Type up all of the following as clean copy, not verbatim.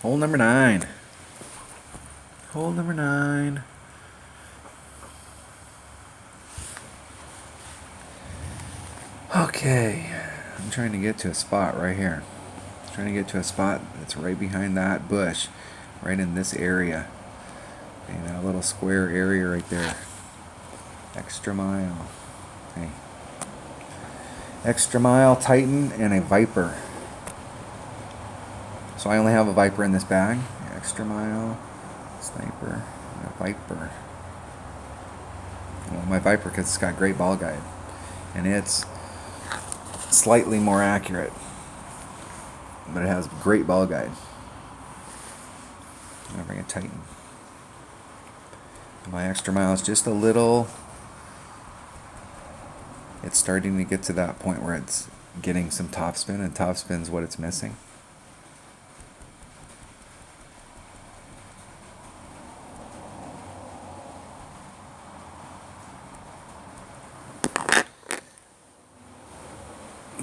Hole number 9. Hole number 9. Okay, I'm trying to get to a spot right here. I'm trying to get to a spot that's right behind that bush, right in this area. Okay, that little square area right there. Extra mile. Okay. Extra mile, Titan, and a Viper. So I only have a Viper in this bag. Extra mile, sniper, and a Viper. Well, my Viper, because it's got great ball guide, and it's slightly more accurate, but it has great ball guide. I'm gonna bring a Titan. My extra mile is just a little. It's starting to get to that point where it's getting some topspin, and topspin's what it's missing.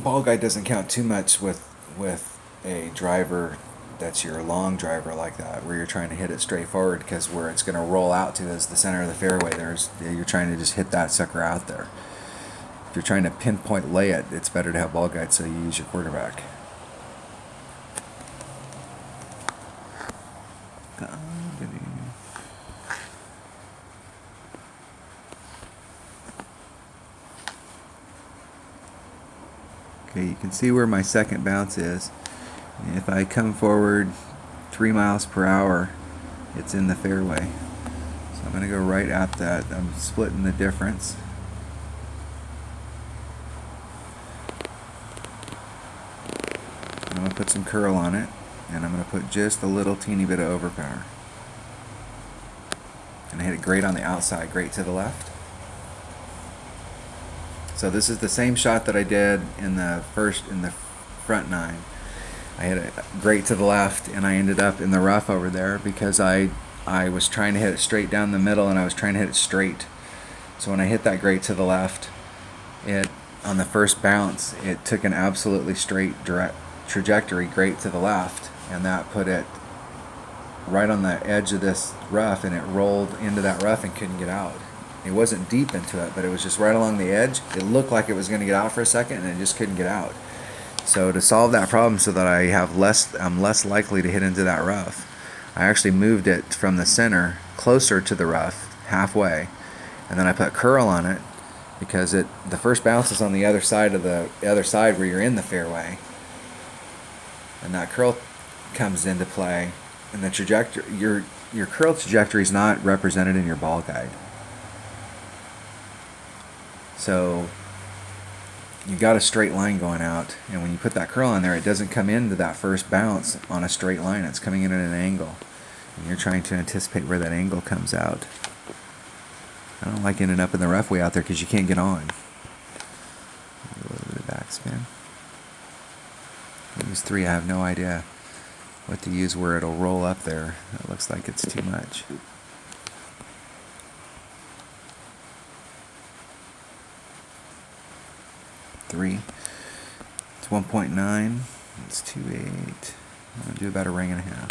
Ball guide doesn't count too much with a driver that's your long driver like that, where you're trying to hit it straight forward, because where it's going to roll out to is the center of the fairway. You're trying to just hit that sucker out there. If you're trying to pinpoint lay it, it's better to have ball guide, so you use your quarterback. Okay, you can see where my second bounce is. If I come forward 3 miles per hour, it's in the fairway. So I'm going to go right at that. I'm splitting the difference. I'm going to put some curl on it, and I'm going to put just a little teeny bit of overpower. And I hit it great on the outside, great to the left. So this is the same shot that I did in the front 9. I hit it great to the left, and I ended up in the rough over there because I was trying to hit it straight down the middle, and I was trying to hit it straight. So when I hit that great to the left, on the first bounce, it took an absolutely straight direct trajectory great to the left, and that put it right on the edge of this rough, and it rolled into that rough and couldn't get out. It wasn't deep into it, but it was just right along the edge. It looked like it was going to get out for a second, and it just couldn't get out. So to solve that problem, so that I'm less likely to hit into that rough, I actually moved it from the center closer to the rough, halfway, and then I put curl on it, because the first bounce is on the other side where you're in the fairway, and that curl comes into play, and the trajectory, your curl trajectory is not represented in your ball guide. So you got a straight line going out, and when you put that curl on there, it doesn't come into that first bounce on a straight line. It's coming in at an angle, and you're trying to anticipate where that angle comes out. I don't like ending up in the rough way out there because you can't get on. A little bit of backspin. Use 3. I have no idea what to use where it'll roll up there. It looks like it's too much. Three. It's 1.9. It's 2.8. I'm going to do about a ring and a half.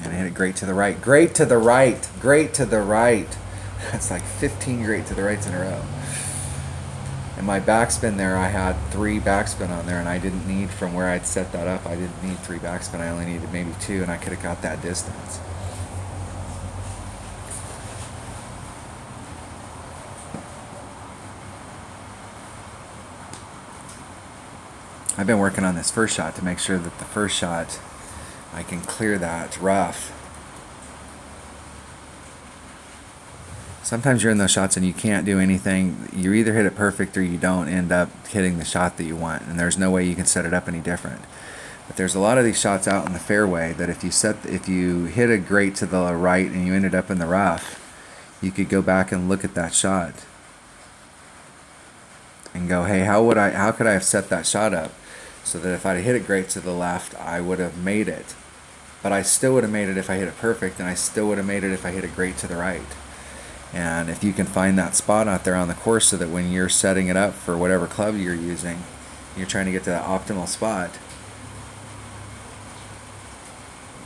And I hit it great to the right. Great to the right. Great to the right. That's like 15 great to the rights in a row. And my backspin there, I had 3 backspin on there, and I didn't need, from where I'd set that up, I didn't need 3 backspin. I only needed maybe 2, and I could have got that distance. I've been working on this first shot to make sure that the first shot I can clear that rough. Sometimes you're in those shots and you can't do anything. You either hit it perfect or you don't end up hitting the shot that you want, and there's no way you can set it up any different. But there's a lot of these shots out in the fairway that if you hit a great to the right and you ended up in the rough, you could go back and look at that shot and go, hey, how could I have set that shot up so that if I'd hit it great to the left, I would have made it. But I still would have made it if I hit it perfect, and I still would have made it if I hit it great to the right. And if you can find that spot out there on the course so that when you're setting it up for whatever club you're using, you're trying to get to that optimal spot,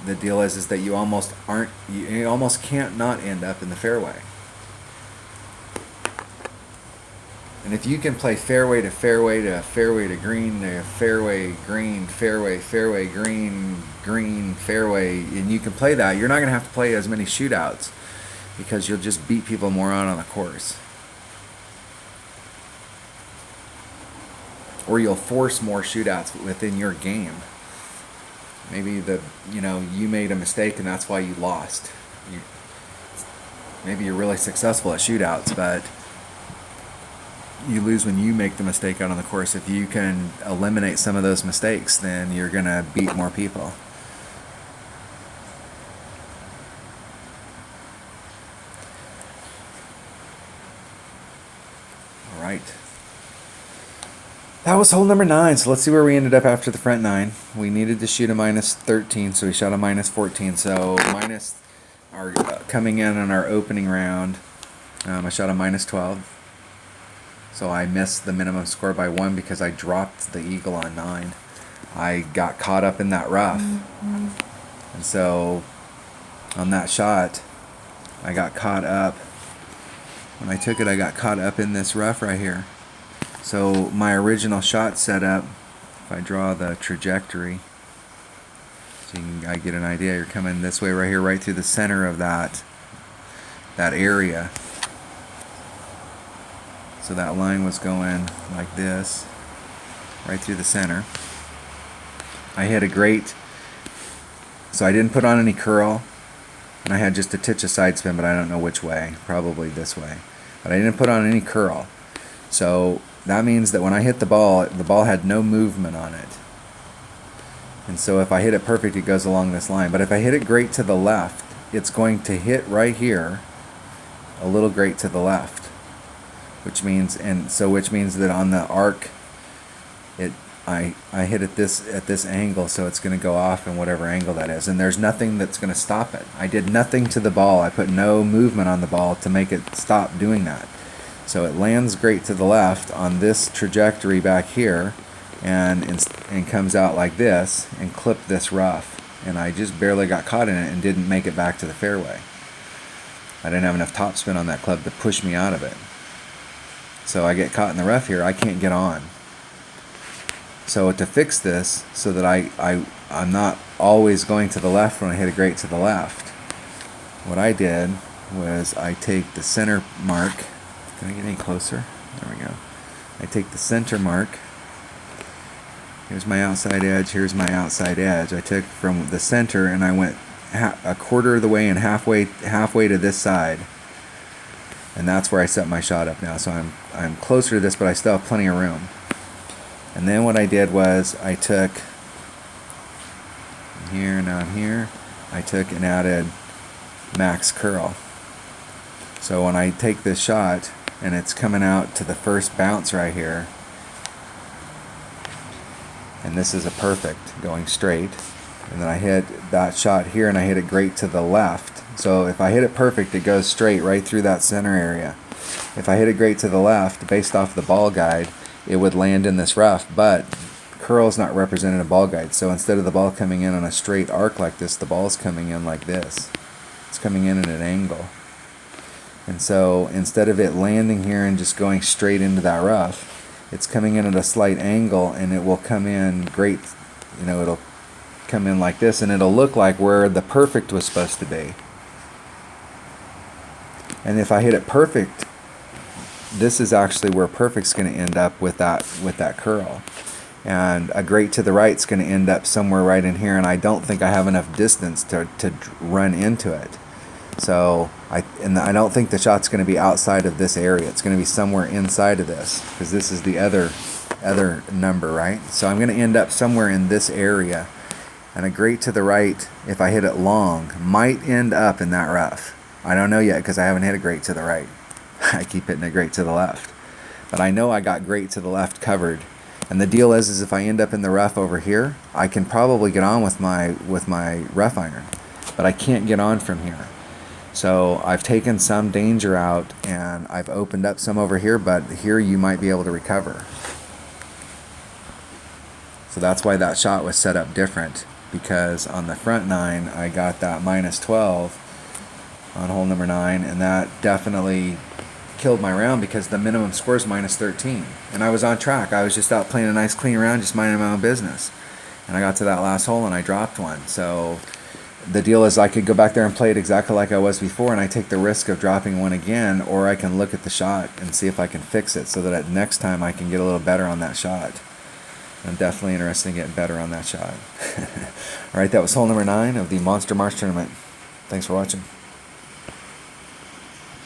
the deal is that you almost can't not end up in the fairway. And if you can play fairway to fairway to fairway to green to fairway, green, fairway, fairway, green, green, fairway, and you can play that, you're not going to have to play as many shootouts because you'll just beat people more out on the course. Or you'll force more shootouts within your game. Maybe you made a mistake and that's why you lost. Maybe you're really successful at shootouts, but you lose when you make the mistake out on the course. If you can eliminate some of those mistakes, then you're going to beat more people. All right. That was hole number 9. So let's see where we ended up after the front 9. We needed to shoot a minus 13, so we shot a minus 14. So minus our coming in on our opening round, I shot a minus 12. So I missed the minimum score by 1 because I dropped the eagle on 9. I got caught up in that rough. And so on that shot, I got caught up. When I took it, I got caught up in this rough right here. So my original shot setup, if I draw the trajectory, so I get an idea, you're coming this way right here, right through the center of that area. So that line was going like this, right through the center. I hit a great, so I didn't put on any curl, and I had just a titch of side spin, but I don't know which way, probably this way. But I didn't put on any curl. So that means that when I hit the ball had no movement on it. And so if I hit it perfect, it goes along this line. But if I hit it great to the left, it's going to hit right here, a little great to the left. Which means that on the arc, I hit it at this angle, so it's going to go off in whatever angle that is, and there's nothing that's going to stop it. I did nothing to the ball. I put no movement on the ball to make it stop doing that. So it lands great to the left on this trajectory back here, and comes out like this and clipped this rough, and I just barely got caught in it and didn't make it back to the fairway. I didn't have enough topspin on that club to push me out of it. So I get caught in the rough here, I can't get on. So to fix this, so that I'm not always going to the left when I hit a great to the left, what I did was I take the center mark. Can I get any closer? There we go. I take the center mark. Here's my outside edge, here's my outside edge. I took from the center and I went a quarter of the way and halfway to this side. And that's where I set my shot up now. So I'm closer to this, but I still have plenty of room. And then what I did was I took here, now I'm here, I took and added max curl. So when I take this shot and it's coming out to the first bounce right here, and this is a perfect going straight, and then I hit that shot here and I hit it great to the left. So if I hit it perfect, it goes straight right through that center area. If I hit it great to the left, based off the ball guide, it would land in this rough, but curl is not represented in ball guide. So instead of the ball coming in on a straight arc like this, the ball's coming in like this. It's coming in at an angle. And so instead of it landing here and just going straight into that rough, it's coming in at a slight angle, and it will come in great, it'll come in like this, and it'll look like where the perfect was supposed to be. And if I hit it perfect, this is actually where perfect's going to end up with that curl. And a great to the right is going to end up somewhere right in here, and I don't think I have enough distance to run into it. So I don't think the shot's going to be outside of this area. It's going to be somewhere inside of this, because this is the other number, right? So I'm going to end up somewhere in this area, and a great to the right, if I hit it long, might end up in that rough. I don't know yet because I haven't hit a great to the right. I keep hitting a great to the left. But I know I got great to the left covered. And the deal is if I end up in the rough over here, I can probably get on with my rough iron. But I can't get on from here. So I've taken some danger out and I've opened up some over here, but here you might be able to recover. So that's why that shot was set up different, because on the front 9 I got that -12 on hole number 9, and that definitely killed my round because the minimum score is -13, and I was on track. I was just out playing a nice clean round, just minding my own business, and I got to that last hole and I dropped one. So the deal is I could go back there and play it exactly like I was before, and I take the risk of dropping one again, or I can look at the shot and see if I can fix it so that next time I can get a little better on that shot. I'm definitely interested in getting better on that shot. All right, that was hole number 9 of the Monster Marsh tournament. Thanks for watching.